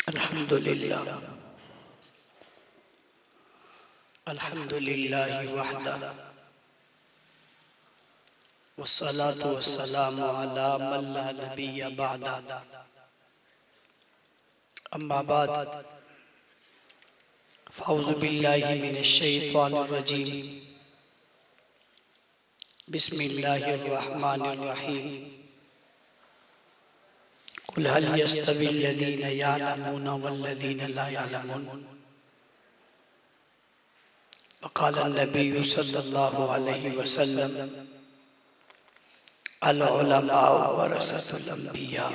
الحمدللہ الحمدللہ وحدہ والصلاة والسلام علی من لا نبی بعدہ اما بعد فاعوذ باللہ من الشیطان الرجیم بسم اللہ الرحمن الرحیم قل هل يستوي الذين يعلمون والذين لا يعلمون وقال النبي صلى الله عليه وسلم العلماء ورثة الأنبياء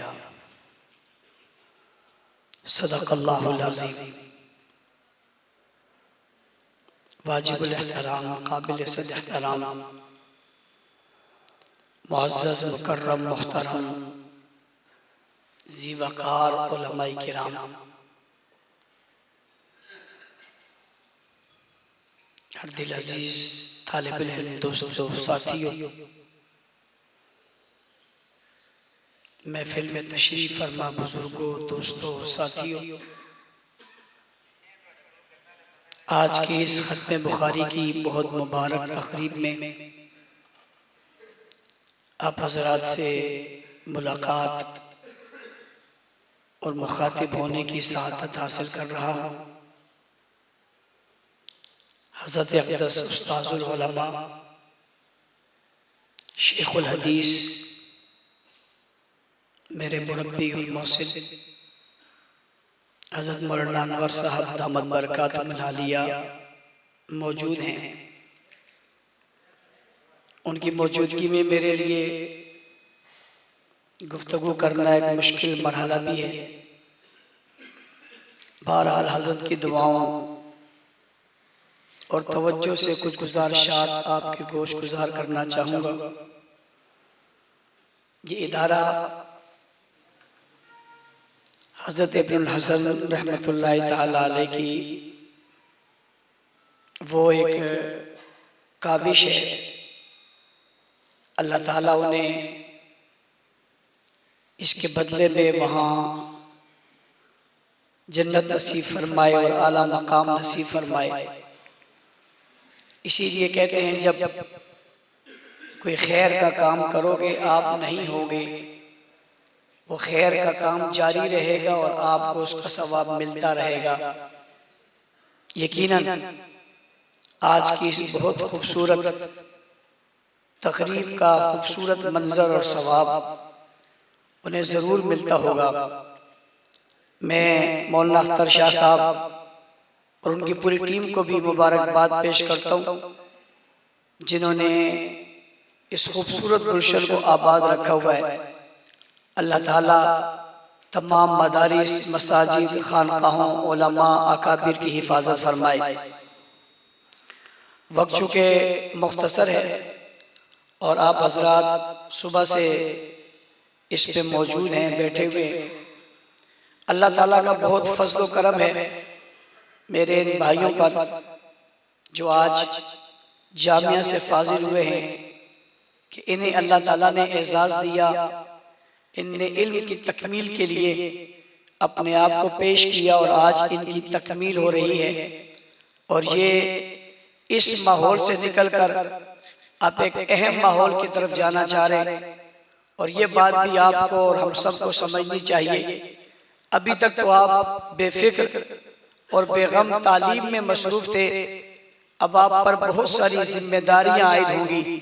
صدق اللہ العظیم۔ واجب الاحترام، قابل صد احترام، معزز مکرم محترم ذی وقار علماء کرام، ہر دل عزیز طالب العلم دوستو ساتھیوں، محفل میں تشریف فرما بزرگوں دوستو ساتھیوں، آج کی اس ختم بخاری کی بہت مبارک تقریب میں آپ حضرات سے ملاقات اور مخاطب ہونے کی سعادت حاصل کر رہا ہوں۔ حضرت اقدس استاذ العلماء شیخ الحدیث میرے مربی الموصل حضرت مولانا انور صاحب دامت برکاتہم العالیہ موجود ہیں۔ ان کی موجودگی میں میرے لیے گفتگو کرنا ایک مشکل مرحلہ بھی ہے۔ بہرحال حضرت کی دعاؤں اور توجہ سے کچھ گزارشات آپ کے گوش گزار کرنا چاہوں گا۔ یہ ادارہ حضرت ابن الحسن رحمۃ اللہ تعالی علیہ کی وہ ایک کاوش ہے، اللہ تعالیٰ انہیں اس کے بدلے میں وہاں جنت نصیب فرمائے اور اعلیٰ مقام نصیب فرمائے۔ اسی لیے کہتے ہیں جب کوئی خیر کا کام کرو گے آپ نہیں ہوگے، وہ خیر کا کام جاری رہے گا اور آپ کو اس کا ثواب ملتا رہے گا۔ یقیناً آج کی اس بہت خوبصورت تقریب کا خوبصورت منظر اور ثواب انہیں ضرور ملتا ہوگا۔ میں مولانا اختر شاہ صاحب اور ان کی پوری ٹیم کو بھی مبارکباد پیش کرتا ہوں جنہوں نے اس خوبصورت گلشن کو آباد رکھا ہوا ہے۔ اللہ تعالیٰ تمام مدارس، مساجد، خانقاہوں، علماء، اکابر کی حفاظت فرمائے۔ وقت چونکہ مختصر ہے اور آپ حضرات صبح سے اس پہ موجود ہیں بیٹھے ہوئے، اللہ تعالیٰ کا بہت فضل و کرم ہے میرے ان بھائیوں پر جو آج جامعہ سے فاضل ہوئے ہیں کہ انہیں اللہ تعالیٰ نے اعزاز دیا، ان نے علم کی تکمیل کے لیے اپنے آپ کو پیش کیا اور آج ان کی تکمیل ہو رہی ہے۔ اور یہ اس ماحول سے نکل کر آپ ایک اہم ماحول کی طرف جانا چاہ رہے ہیں، اور یہ بات بھی آپ کو اور ہم سب کو سمجھنی چاہیے۔ ابھی تک تو آپ بے فکر اور بے غم تعلیم میں مصروف تھے، اب آپ پر بہت ساری ذمہ داریاں عائد ہوں گی،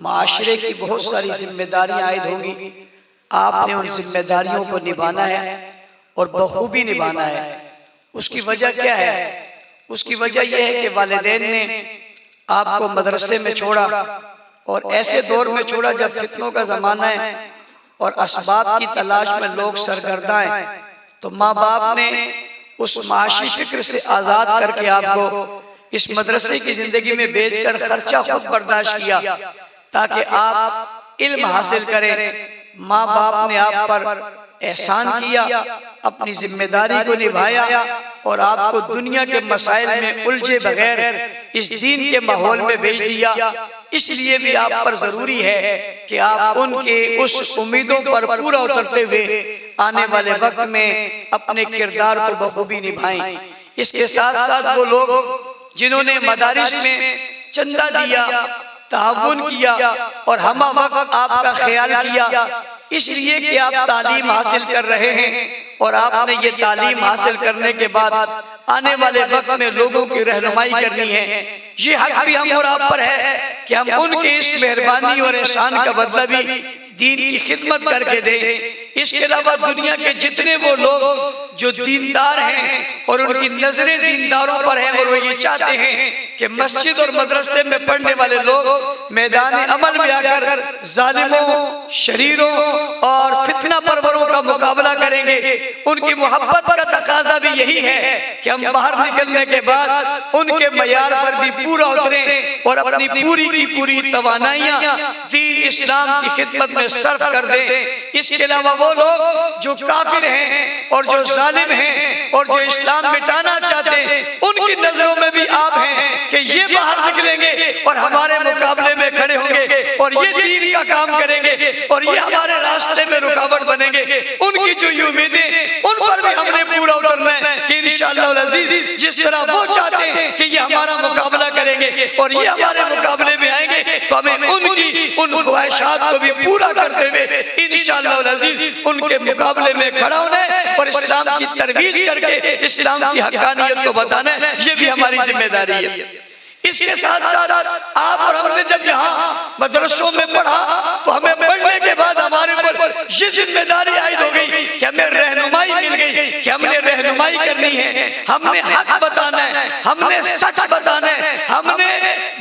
معاشرے کی بہت ساری ذمہ داریاں عائد ہوں گی۔ آپ نے ان ذمہ داریوں کو نبھانا ہے اور بخوبی نبھانا ہے۔ اس کی وجہ کیا ہے؟ اس کی وجہ یہ ہے کہ والدین نے آپ کو مدرسے میں چھوڑا اور ایسے دور میں چھوڑا جب فتنوں کا زمانہ ہے اور اسباب کی تلاش میں لوگ سرگرداں ہیں، تو ماں باپ نے اس معاشی فکر سے آزاد کر کے آپ کو اس مدرسے کی زندگی میں بیچ کر خرچہ خود برداشت کیا تاکہ آپ علم حاصل کریں۔ ماں باپ نے آپ پر احسان کیا، اپنی ذمہ داری کو نبھایا اور آپ کو دنیا کے مسائل میں الجھے بغیر اس دین کے ماحول میں بھیج دیا۔ اس لیے بھی آپ پر ضروری ہے کہ آپ ان کے اس امیدوں پر پورا اترتے ہوئے آنے والے وقت میں اپنے کردار کو بخوبی نبھائیں۔ اس کے ساتھ ساتھ وہ لوگ جنہوں نے مدارس میں چندہ دیا، تعاون کیا اور ہمہ وقت آپ کا خیال کیا، اس لیے کہ آپ تعلیم حاصل کر رہے ہیں اور آپ نے یہ تعلیم حاصل کرنے کے بعد آنے والے وقت میں لوگوں کی رہنمائی کرنی ہے، یہ حق بھی ہم اور آپ پر ہے کہ ہم ان کے اس مہربانی اور احسان کا بدلہ بھی دین کی خدمت کر کے دیں۔ اس کے علاوہ دنیا کے جتنے وہ لوگ جو دیندار ہیں اور ان کی نظریں دینداروں پر ہیں اور وہ یہ چاہتے ہیں کہ مسجد اور مدرسے میں پڑھنے والے لوگ میدان عمل میں آ کر ظالموں، شریروں اور فتنہ پروروں کا مقابلہ کریں گے، ان کی محبت کا تقاضا بھی یہی ہے کہ ہم باہر نکلنے کے بعد ان کے معیار پر بھی پورا اتریں اور اپنی پوری کی پوری توانائیاں دین اسلام کی خدمت میں صرف کر دیں۔ اس کے علاوہ وہ لوگ جو کافر ہیں اور جو ظالم ہیں اور جو اسلام مٹانا چاہتے ہیں، ان کی نظروں میں بھی آپ ہیں کہ یہ باہر نکلیں گے اور ہمارے مقابلے میں کھڑے ہوں گے اور یہ دین کا کام کریں گے اور یہ ہمارے راستے میں رکاوٹ بنیں گے۔ ان کی جو امیدیں ان پر بھی ہم نے پورا اترنا ہے کہ انشاءاللہ العزیز جس طرح وہ چاہتے ہیں کہ یہ ہمارا مقابلہ کریں گے اور یہ ہمارے مقابلے میں آئیں گے، تو ہمیں ان کی ان خواہشات کو بھی پورا کرتے ہوئے انشاءاللہ العزیز ان کے مقابلے میں کھڑا ہونا ہے اور اسلام کی ترویج کر کے اسلام کی حقانیت کو بتانا ہے، یہ بھی ہماری ذمہ داری ہے۔ اس کے ساتھ ساتھ آپ اور ہم نے جب یہاں مدرسوں میں پڑھا تو ہمیں پڑھنے کے بعد ہمارے اوپر یہ ذمہ داری عائد ہو گئی کہ ہمیں رہنمائی مل گئی کہ ہم نے رہنمائی کرنی ہے، ہم نے حق بتانا ہے، ہم نے سچ بتانا ہے، ہم نے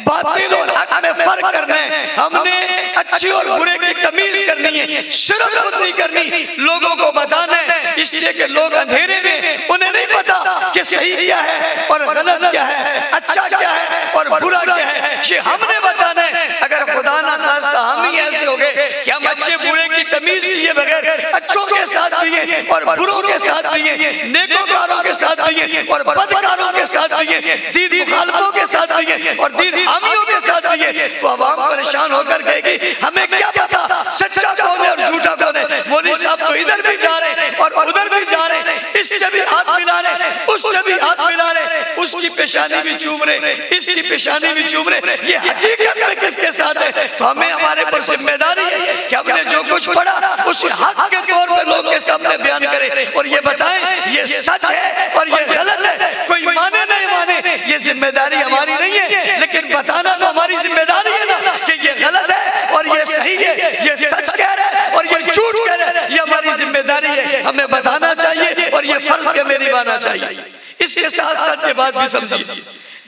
باطل اور حق میں فرق کرنا ہے، ہم نے اچھی اور برے کی تمیز کرنی ہے، شرف خود نہیں کرنی، لوگوں کو بتانا ہے، اس لیے کہ لوگ اندھیرے میں انہیں نہیں پتا کہ صحیح کیا ہے اور غلط کیا ہے، اچھا کیا ہے اور برا کیا ہے، یہ ہم نے بتانا ہے۔ اگر خدا نہ خواستہ ہم ہی ایسے ہو گئے کہ ہم اچھے برے کی تمیز کیے بغیر اچھوں کے ساتھ بھی ہیں اور بروں کے ساتھ بھی ہیں، نیکوکاروں کے ساتھ بھی ہیں اور بدکاروں کے ساتھ بھی ہیں، دین مخالفوں کے ساتھ بھی ہیں اور دین حامیوں کے ساتھ بھی ہیں، تو عوام پریشان ہو کر کہے گی ہمیں کیا پتا سچا کون ہے اور جھوٹا کون ہے، مولوی صاحب تو ادھر بھی جا رہے ہیں اور ادھر بھی جا رہے ہیں، اس سے بھی ہاتھ ملا رہے ہیں، اس سے بھی ہاتھ ملا رہے ہیں، اس کی پیشانی بھی چوم رہے ہیں، اس کی پیشانی بھی چوم رہے، یہ حقیقت میں کس کے ساتھ ہے؟ تو ہمیں ہمارے پر ذمہ داری ہے کہ ہم نے جو کچھ پڑھا اسے حق کے طور پہ لوگ کے سامنے بیان کریں اور یہ بتائیں یہ سچ ہے اور یہ غلط ہے، کوئی مانے نہیں مانے یہ ذمہ داری ہماری نہیں ہے، لیکن بتانا تو ہماری ذمہ داری ہے نا کہ یہ غلط ہے اور یہ صحیح ہے، یہ سچ کہہ رہا ہے اور یہ جھوٹ کہہ رہا ہے، یہ ہماری ذمہ داری ہے، ہمیں بتانا چاہیے اور یہ فرض کے میں نبھانا چاہیے۔ اس کے ساتھ ساتھ یہ بات بھی سمجھیے،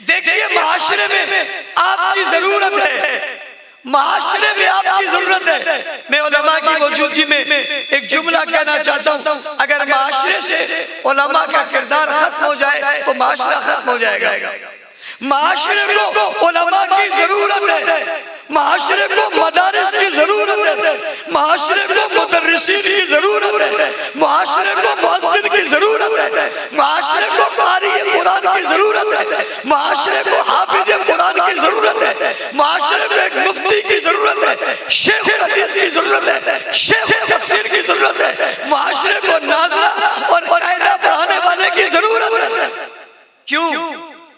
دیکھیے معاشرے میں آپ کی ضرورت ہے، معاشرے میں آپ کی ضرورت ہے۔ میں علماء کی موجودگی میں ایک جملہ کہنا چاہتا ہوں، اگر معاشرے سے علماء کا کردار ختم ہو جائے تو معاشرہ ختم ہو جائے گا۔ معاشرے کو علماء کی ضرورت ہے، معاشرے کو مدارس کی ضرورت ہے، معاشرے کو مدرسین کی ضرورت ہے، معاشرے کو مؤذن کی ضرورت ہے، معاشرے کو قاری قرآن کی ضرورت ہے، معاشرے کو حافظ قرآن کی ضرورت ہے، معاشرے کو ایک مفتی کی ضرورت ہے، شیخ الحدیث کی ضرورت ہے، شیخ تفسیر کی ضرورت ہے، معاشرے کو ناظرہ اور قاعدہ پڑھانے والے کی ضرورت ہے۔ کیوں؟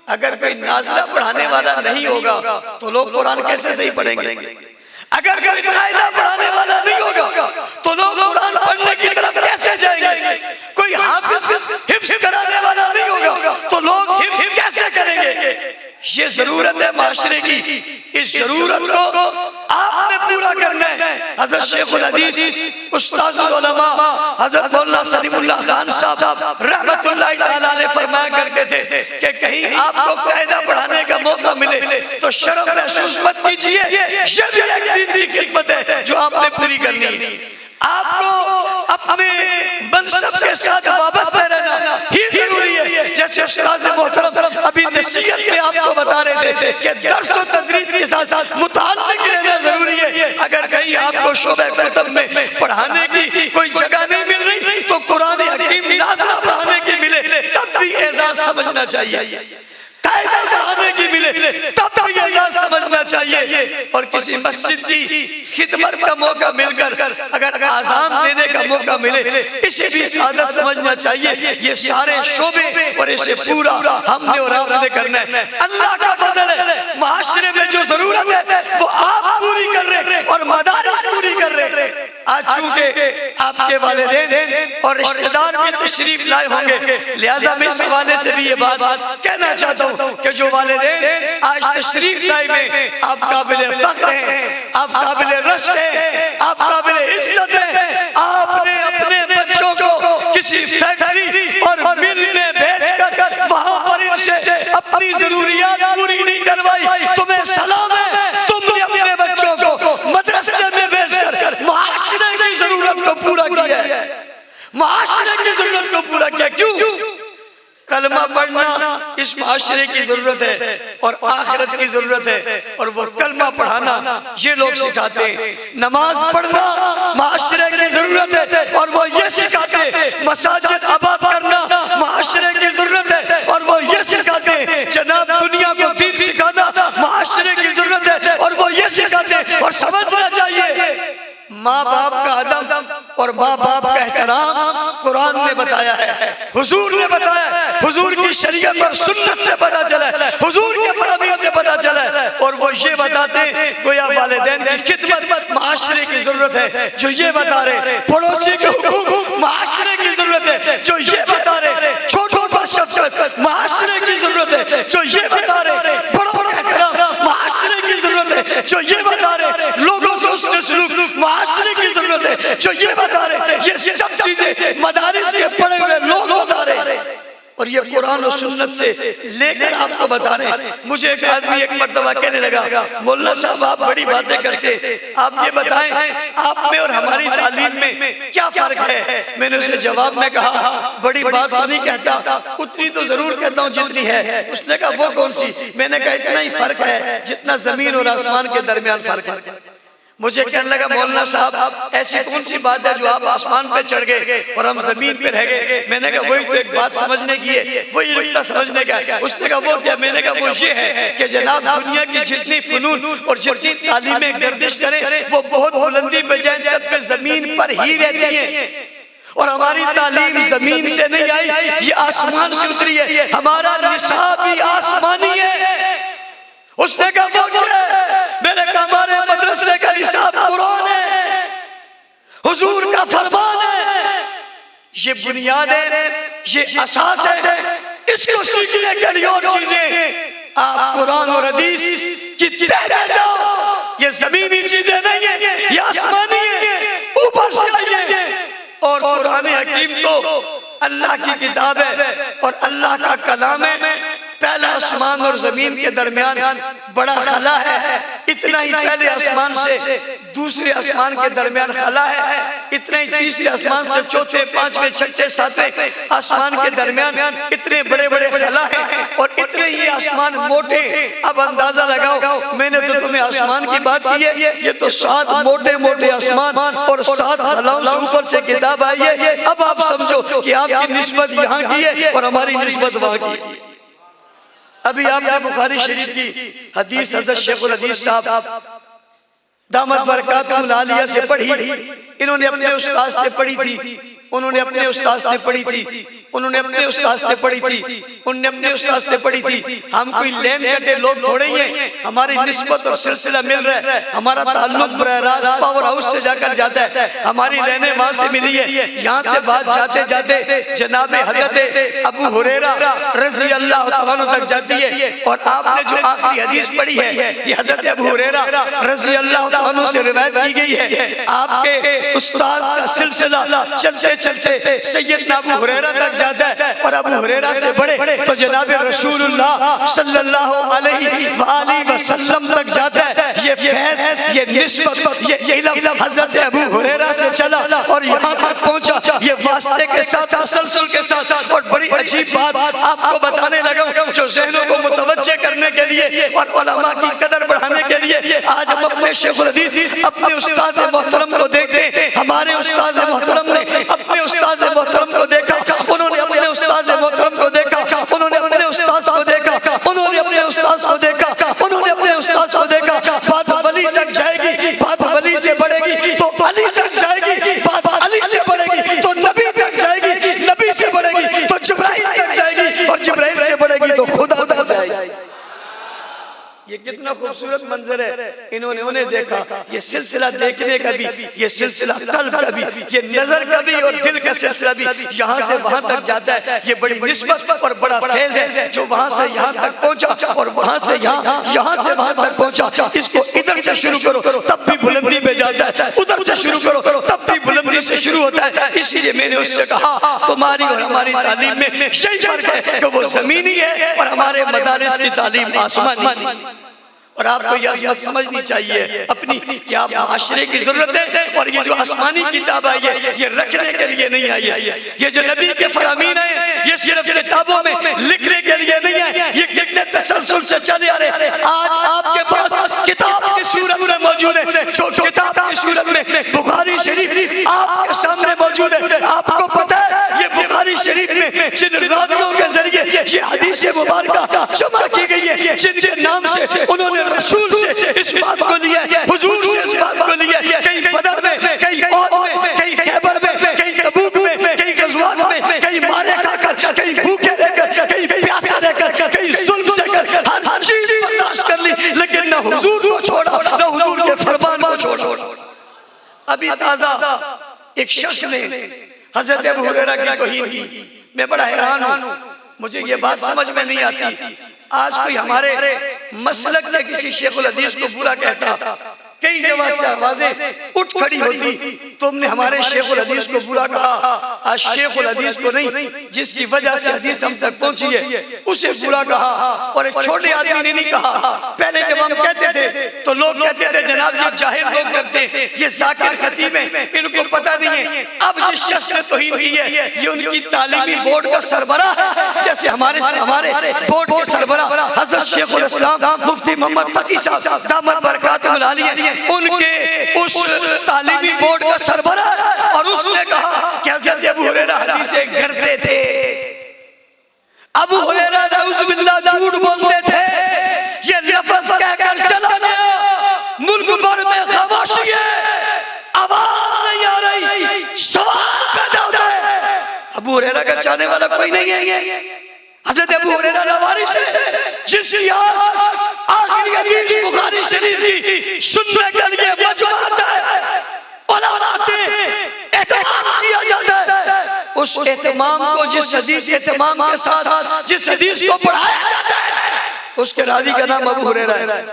اگر کوئی ناظرہ پڑھانے والا نہیں ہوگا تو لوگ قرآن کیسے صحیح پڑھیں گے؟ اگر کوئی قاعدہ پڑھانے والا نہیں ہوگا تو لوگ قرآن پڑھنے کی طرف کیسے جائیں گے؟ کوئی حافظ حفظ کرانے والا نہیں ہوگا تو لوگ حفظ کیسے کریں گے؟ یہ ضرورت ہے معاشرے کی، اس ضرورت کو آپ نے پورا کرنا ہے۔ حضرت شیخ الحدیث استاذ العلماء حضرت مولانا سلیم اللہ خان صاحب رحمت اللہ تعالیٰ علیہ فرمایا کرتے تھے کہ کہیں آپ کو قاعدہ پڑھانے کا موقع ملے تو شرم محسوس مت کیجیے، یہ بھی ایک دین کی خدمت ہے جو آپ نے پوری کرنی ہے۔ آپ کو اپنے منصب کے ساتھ وابستہ رہنا ہی ضروری ہے، جیسے استاذ محترم ابھی نصیحت میں آپ کو بتا رہے تھے کہ درس و تدریس کے ساتھ متعلق رہنا ضروری ہے۔ اگر کہیں آپ کو شعبہ کتب میں پڑھانے کی کوئی جگہ نہیں مل رہی تو قرآن حکیم ناظرہ پڑھانے کی ملے، تب بھی اعزاز سمجھنا چاہیے۔ قاعدہ بڑھانے کی ملے تب یہ اعزاز سمجھنا چاہیے، اور کسی مسجد کی خدمت کا موقع مل کر اگر آذان دینے کا موقع ملے اسے بھی سعادت سمجھنا چاہیے۔ یہ سارے شعبے اور اسے پورا ہم نے اور آپ نے کرنا ہے۔ اللہ کا فضل ہے، معاشرے میں جو ضرورت ہے وہ آپ پوری کر رہے ہیں اور مدارس پوری کر رہے ہیں۔ آج چونکہ آپ کے والدین اور رشتہ دار بھی تشریف لائے ہوں گے، لہٰذا میں اس حوالے سے بھی یہ بات کہنا چاہتا ہوں کہ جو والدین آج تشریف لائے ہوئے آپ قابل فخر ہیں، آپ قابل رشک ہیں، آپ قابل عزت ہیں۔ آپ نے اپنے بچوں کو کسی فیکٹری اور مل میں بھیج کر وہاں پر ان سے اپنی ضروریات پوری نہیں کروائی، تمہیں سلام ہے۔ تم نے اپنے بچوں کو مدرسے میں بھیج کر معاشرے کی ضرورت کو پورا کیا ہے، معاشرے کی ضرورت کو پورا کیا۔ کیوں؟ کلمہ پڑھنا اس معاشرے کی ضرورت ہے اور آخرت کی ضرورت ہے، اور وہ کلمہ پڑھانا یہ لوگ سکھاتے ہیں۔ نماز پڑھنا معاشرے کی ضرورت ہے اور وہ یہ سکھاتے ہیں۔ مساجد آباد کرنا معاشرے کی ضرورت ہے اور وہ یہ سکھاتے ہیں۔ جناب دنیا کو دین سکھانا معاشرے کی ضرورت ہے اور وہ یہ سکھاتے ہیں۔ اور سمجھنا چاہیے ماں باپ کا ادب اور ماں باپ کا احترام قرآن نے بتایا ہے، حضور نے بتایا ہے، حضور کی شریعت اور سنت سے پتہ چلا ہے، حضور کے فرامین سے پتہ چلا ہے، اور وہ یہ بتاتے ہیں گویا والدین کی خدمت معاشرے کی ضرورت ہے جو یہ بتا رہے، پڑوسی کے حقوق معاشرے کی ضرورت ہے جو یہ بتا رہے، چھوٹوں پر شفقت معاشرے کی ضرورت ہے جو یہ بتا رہے، بڑوں کا احترام معاشرے کی ضرورت ہے جو یہ بتا رہے، لوگوں سے حسن سلوک معاشرے کی ضرورت ہے جو یہ بتا رہے۔ یہ سب چیزیں مدارس کے پڑھے ہوئے لوگ بتا رہے ہیں اور یہ قرآن و سنت سے لے کر آپ کو بتا رہے ہیں۔ مجھے ایک آدمی ایک مرتبہ کہنے لگا، مولانا صاحب آپ بڑی باتیں کرتے، آپ یہ بتائیں آپ میں اور ہماری تعلیم میں کیا فرق ہے؟ میں نے اسے جواب میں کہا بڑی بات تو نہیں کہتا، اتنی تو ضرور کہتا ہوں جتنی ہے۔ اس نے کہا وہ کون سی؟ میں نے کہا اتنا ہی فرق ہے جتنا زمین اور آسمان کے درمیان فرق ہے۔ مجھے کہنے لگا مولانا صاحب ایسی کون سی بات ہے جو آپ آسمان پہ چڑھ گئے اور ہم زمین پہ رہ گئے؟ میں نے کہا وہی تو ایک بات سمجھنے کی ہے، وہی نکتہ سمجھنے کا ہے۔ اس نے کہا وہ کیا؟ میں نے کہا وہ یہ ہے کہ جناب دنیا کی جتنی فنون اور جتنی تعلیمیں گردش کریں وہ بہت بلندی پہ جائیں جب کہ زمین پر ہی رہتی ہیں، اور ہماری تعلیم زمین سے نہیں آئی، یہ آسمان سے اتری ہے، ہمارا نصاب بھی آسمانی ہے۔ اس نے کہا وہ کیا ہے؟ میں نے کہا ہمارے مدرسے کا نصاب قرآن ہے، حضور کا فرمان ہے، یہ بنیاد ہے، یہ اساس ہے۔ اس کو سیکھنے کے لیے اور چیزیں آپ قرآن اور حدیث کی تہ میں جاؤ، یہ زمینی چیزیں نہیں ہیں، یہ آسمانی ہیں، اوپر سے آئیے۔ اور قرآن حکیم تو اللہ کی کتاب ہے اور اللہ کا کلام ہے۔ پہلا آسمان اور زمین کے درمیان بڑا خلا ہے، اتنا ہی پہلے آسمان سے دوسرے آسمان کے درمیان خلا ہے، اتنا ہی تیسرے آسمان سے چوتھے پانچویں چھٹے ساتویں آسمان کے درمیان اتنے بڑے بڑے خلا ہیں، اور اتنے ہی آسمان موٹے۔ اب اندازہ لگاؤ، میں نے تو تمہیں آسمان کی بات کی ہے، یہ تو 7 موٹے موٹے آسمان اور 7 خلاؤں سے اوپر سے کتاب آئی ہے۔ اب آپ سمجھو کہ آپ کی نسبت یہاں کی ہے اور ہماری نسبت وہاں کی ہے۔ ابھی آپ نے بخاری شریف کی حدیث حضرت شیخ الحدیث صاحب دامت برکاتہم العالیہ سے پڑھی، انہوں نے اپنے استاد سے پڑھی تھی، انہوں نے اپنے استاد سے پڑھی تھی، انہوں نے اپنے استاد سے پڑھی تھی، انہوں نے اپنے استاد سے پڑھی تھی۔ ہم کوئی لین کٹے لوگ تھوڑے ہی ہیں، ہماری نسبت اور سلسلہ مل رہا ہے، ہمارا تعلق براہ راست پاور ہاؤس سے جا کر جاتا ہے، ہماری لینیں وہاں سے ملی ہے۔ یہاں سے بات جاتے جاتے جناب حضرت ابو ہریرہ رضی اللہ عنہ تک جاتی ہے، اور آپ نے جو آخری حدیث پڑھی ہے یہ حضرت ابو ہریرہ رضی اللہ عنہ سے روایت کی گئی ہے۔ آپ کے استاد کا سلسلہ چلتے چلتے سیدنا ابو ہریرہ تک جاتا ہے، اور ابو ہریرہ سے بڑے تو جناب رسول اللہ صلی اللہ علیہ وآلہ وسلم تک جاتا ہے۔ یہ فیض، یہ نسبت، یہ علم حضرت ابو ہریرہ سے چلا اور یہاں تک پہنچا، یہ واسطے کے ساتھ تسلسل کے ساتھ۔ اور بڑی عجیب بات آپ کو بتانے لگا جو ذہنوں کو متوجہ کرنے کے لیے اور علماء کی قدر بڑھانے کے لیے آج ہم اپنے شیخ الحدیث اپنے استاد محترم کو دیکھتے ہیں۔ ہمارے استاد محترم نے اپنے استاد محترم کو دیکھا، انہوں نے اپنے استاد محترم کو دیکھا، انہوں نے اپنے استاد کو دیکھا، یہ کتنا خوبصورت منظر ہے. انہوں نے انہیں دیکھا. یہ سلسلہ دیکھنے کا بھی, یہ سلسلہ قلب کا بھی, یہ نظر کا بھی اور دل کا سلسلہ بھی یہاں سے وہاں تک جاتا ہے. یہ بڑی نسبت اور بڑا فیض ہے جو وہاں سے یہاں تک پہنچا اور وہاں سے یہاں, یہاں سے وہاں تک پہنچا. اس کو ادھر سے شروع کرو تب بھی بلندی پہ جاتا ہے, ادھر سے شروع کرو تب بھی بلندی سے شروع ہوتا ہے. اس لیے میں نے اس سے کہا تمہاری اور ہماری تعلیم میں یہی فرق ہے کہ وہ زمینی ہے اور ہمارے مدارس کی تعلیم آسمانی. اور آپ کو یہ عظمت سمجھنی چاہیے اپنی کہ آپ معاشرے کی ضرورت ہے, اور یہ جو آسمانی کتاب آئی ہے یہ رکھنے کے لیے نہیں آئی ہے. یہ جو نبی کے فرامین ہیں یہ صرف کتابوں میں لکھنے کے لیے نہیں ہے, یہ کتنے تسلسل سے چلے آ رہے ہیں. آج آپ کے پاس کتاب کی صورت میں موجود ہے, جو کتاب کی صورت میں بخاری شریف آپ کے سامنے موجود ہے. آپ کو پتہ ہے یہ بخاری شریف میں جن راویوں کے ذریعے یہ حدیث مبارکہ جمع کی گئی ہے, جن کے نام سے انہوں نے رسول سے اس بات کو لیا, حضور سے اس بات کو لیا, کہیں بدر میں, کہیں احد میں, کہیں خیبر میں, کہیں تبوک میں, کہیں غزوات میں, کہیں مارے کھا کر, کہیں بھوکے رہ کر, کہیں پیاسے رہ کر, کہیں ظلم سے کر, ہر چیز برداشت کر لی, لیکن نہ حضور کو چھوڑا نہ حضور کے فرمان کو چھوڑا. ابھی تازہ ایک شخص نے حضرت ابو ہریرہ کی توہین کی. میں بڑا حیران ہوں, مجھے یہ بات سمجھ میں نہیں آتی. آج کوئی ہمارے مسلک کے کسی شیخ الحدیث کو برا کہتا, کئی جگہ سے آوازیں اٹھ کھڑی ہوتی, تم نے ہمارے شیخ الحدیث کو برا کہا. آج شیخ الحدیث کو نہیں, جس کی وجہ سے حدیث ہم تک پہنچی ہے اسے برا کہا. اور ایک چھوٹے آدمی نے نہیں کہا. پہلے جب ہم کہتے تھے تو لوگ کہتے تھے جناب یہ جاہل لوگ کرتے ہیں, یہ ذاکر خطیب ہیں, ان کو پتہ نہیں ہے. اب جس شخص نے توہین کی ہے یہ ان کی تعلیمی بورڈ کا سربراہ ہے, جیسے ہمارے بورڈ کے سربراہ حضرت شیخ الاسلام مفتی محمد تقی صاحب دامت برکاتہم العالیہ ان کے اس تعلیمی بورڈ کا سربراہ. اور اس نے کہا کہ حضرت ابو ہریرہ حدیثیں گھڑتے تھے. ابو ہریرہ نعوذ باللہ جھوٹ بولتے تھے. یہ لفظ کہہ کر چلا گیا, ملک بھر میں خاموشی ہے, آواز نہیں آ رہی, سوال پیدا ہوتا ہے. ابو ہریرہ کا چاہنے والا کوئی نہیں ہے. حضرت ابو ہریرہ لوارث ہے جس کی آج آخری حدیث بخاری شریف کی سننے کے لیے مجمع آتا ہے, علماء آتے اہتمام کیا جاتا ہے. اس اہتمام کو جس حدیث کے اہتمام کے ساتھ جس حدیث کو پڑھایا جاتا ہے اس کے راوی کا نام ابو ہریرہ ہے.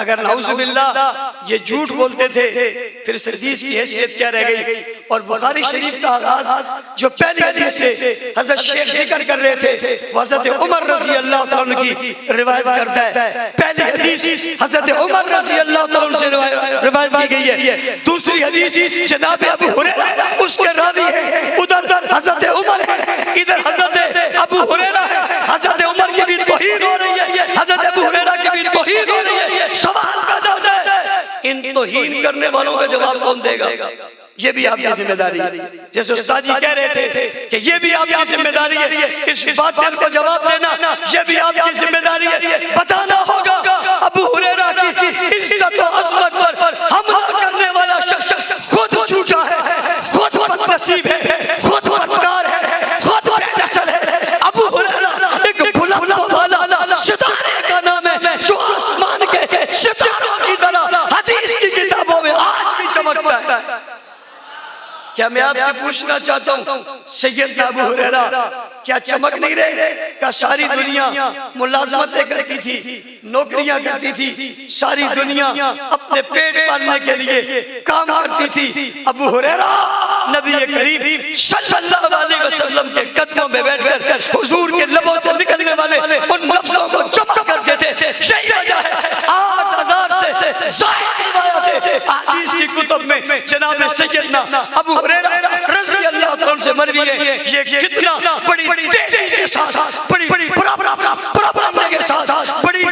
اگر نعوذ باللہ یہ جھوٹ بولتے تھے پھر اس حدیث کی حیثیت کیا رہ گئی. اور بخاری شریف کا آغاز جو پہلی حدیث سے حضرت شیخ ذکر کر رہے تھے وہ حضرت عمر رضی اللہ عنہ کی روایت کرتا ہے. پہلی حدیث حضرت عمر رضی اللہ عنہ سے روایت کی گئی ہے. دوسری حدیث جناب ابو ہریرہ اس کے راوی ہیں, ادھر حضرت عمر ہے, ادھر حضرت ابو ہریرہ ہے. حضرت عمر کی بھی توہین ہو رہی ہے, حضرت ابو ہریرہ کی بھی توہین ہو رہی ہے. سوال پیدا ہوتا ہے ان توہین کرنے والوں کا جواب کون دے گا؟ یہ بھی آپ کی ذمہ داری ہے. جیسے استاد جی کہہ رہے تھے کہ یہ بھی آپ کی ذمہ داری ہے, اس باطل کو جواب دینا یہ بھی آپ کی ذمہ داری ہے. بتانا ہوگا ابو ہریرہ کی عزت و عظمت پر حملہ کرنے والا شخص خود جھوٹا ہے, خود بد نصیب ہے, خود بدکار ہے, خود بے نسل ہے. ابو ہریرہ ایک بلند و بالا ستارے کا نام ہے جو آسمان کے ستاروں کی طرح حدیث کی کتابوں میں آج بھی چمکتا ہے. کیا میں آپ سے پوچھنا چاہتا ہوں سیدنا ابو ہریرہ کیا چمک نہیں رہے؟ کہ ساری دنیا ملازمتیں کرتی تھی, نوکریاں کرتی تھی, ساری دنیا اپنے پیٹ پالنے کے لیے کام کرتی تھی. ابو ہریرہ نبی کریم صلی اللہ علیہ وسلم کے قدموں میں بیٹھ کر حضور کے لبوں سے نکلنے والے ان لفظوں کو جمع کرتے تھے. یہی وجہ ہے 8000 سے زائد روایتیں حدیث کی کتب میں جناب سیدنا ابو ہریرہ رضی اللہ عنہ سے مروی ہے. یہ کتنا بڑی تیزی کے ساتھ, بڑی پراپرامہ کے ساتھ, بڑی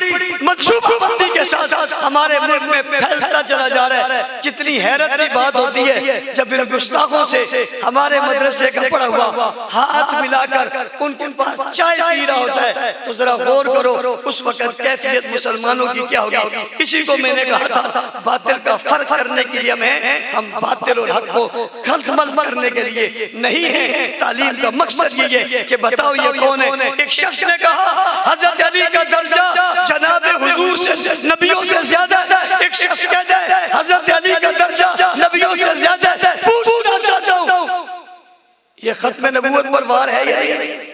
منصوبہ بندی کے ساتھ ہمارے ملک میں پھیلتا چلا جا رہا ہے. کتنی حیرت کی بات ہوتی ہے جب ان گستاخوں سے ہمارے مدرسے کا پڑھا ہوا ہاتھ ملا کر ان کے پاس چائے پی رہا ہوتا ہے تو ذرا غور کرو اس وقت کیفیت مسلمانوں کی کیا ہوگی. اسی کو میں نے کہا تھا باطل کا فرق کرنے کے لیے ہم باطل اور حق کو خلط ملط کرنے کے لیے نہیں ہیں. تعلیم کا مقصد یہ ہے کہ بتاؤ یہ کون ہے. ایک شخص نے کہا حضرت علی کا درجہ جناب حضور سے نبیوں سے زیادہ ہے۔ ایک شخص کہتا ہے حضرت علی کا درجہ نبیوں سے زیادہ ہے۔ پوچھنا چاہتا ہوں یہ ختم نبوت پر وار ہے یا نہیں؟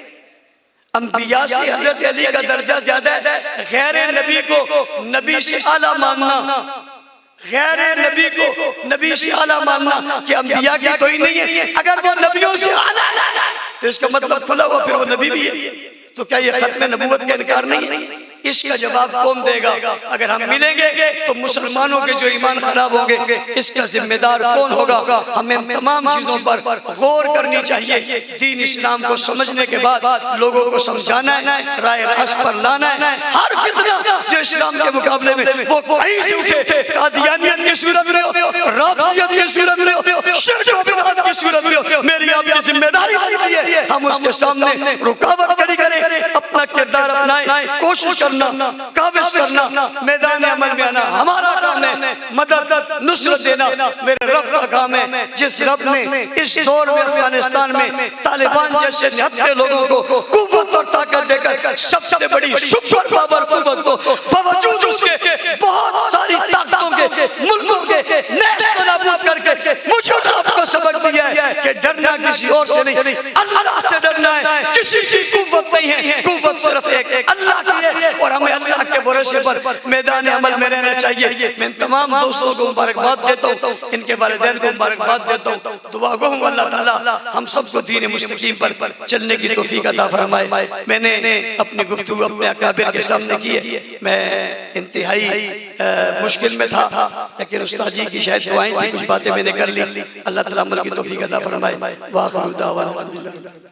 انبیاء سے حضرت علی کا درجہ زیادہ ہے۔ غیر نبی کو نبی سے اعلیٰ ماننا، غیر نبی کو نبی سے اعلیٰ ماننا کہ انبیاء کی تو ہی نہیں ہے، اگر وہ نبیوں سے اعلیٰ تو اس کا مطلب کھلا ہوا پھر وہ نبی بھی ہے، تو کیا یہ ختم نبوت کا انکار نہیں ہے؟ اس کا جواب کون دے گا؟ اگر ہم ملیں گے تو مسلمانوں کے جو ایمان خراب ہوں گے اس کا ذمہ دار کون ہوگا؟ ہمیں تمام چیزوں پر غور کرنی چاہیے۔ دین اسلام کو سمجھنے کے بعد لوگوں کو سمجھانا ہے، رائے راست پر لانا ہے۔ ہر فتنہ جو اسلام کے مقابلے میں وہ کہیں سے اٹھے، قادیانیت کی صورت میں ہو، رافضیت کی صورت میں ہو، شرک و بدعت کی صورت میں ہو، میری آپ کی ذمہ داری بنتی ہے ہم اس کے سامنے رکاوٹ کھڑی کریں، اپنا کردار اپنائیں، کوشش کرنا، کاوش کرنا، میدان عمل میں آنا ہمارا کام ہے، مدد نصرت دینا میرے رب کا کام ہے۔ جس رب نے اس دور میں افغانستان میں طالبان جیسے نہتے لوگوں کو قوت اور طاقت دے کر سب سے بڑی سپر پاور قوت کو باوجود اس کے بہت ساری طاقتوں کے ملکوں کے نیست و نابود کر کے مجھے آپ کو سبق دیا ہے کہ ڈرنا کسی اور سے نہیں، اللہ سے ڈرنا ہے۔ کسی کی قوت نہیں ہے، قوت صرف ایک اللہ کی ہے، اور ہمیں اللہ کے بھروسے پر میدان عمل میں رہنا چاہیے۔ میں ان تمام دوستوں کو مبارکباد دیتا ہوں، ان کے والدین کو مبارکباد دیتا ہوں۔ دعا گو ہوں اللہ تعالیٰ ہم سب کو دین مستقیم پر چلنے کی توفیق عطا فرمائے۔ میں نے اپنی گفتگو اپنے اکابر کے سامنے کی ہے، میں انتہائی مشکل میں تھا، لیکن استاد جی کی شاید دعائیں تھیں، کچھ باتیں میں نے کر لی۔ اللہ تعالیٰ عمل کی توفیق عطا فرمائے۔ وآخر دعوانا الحمدللہ۔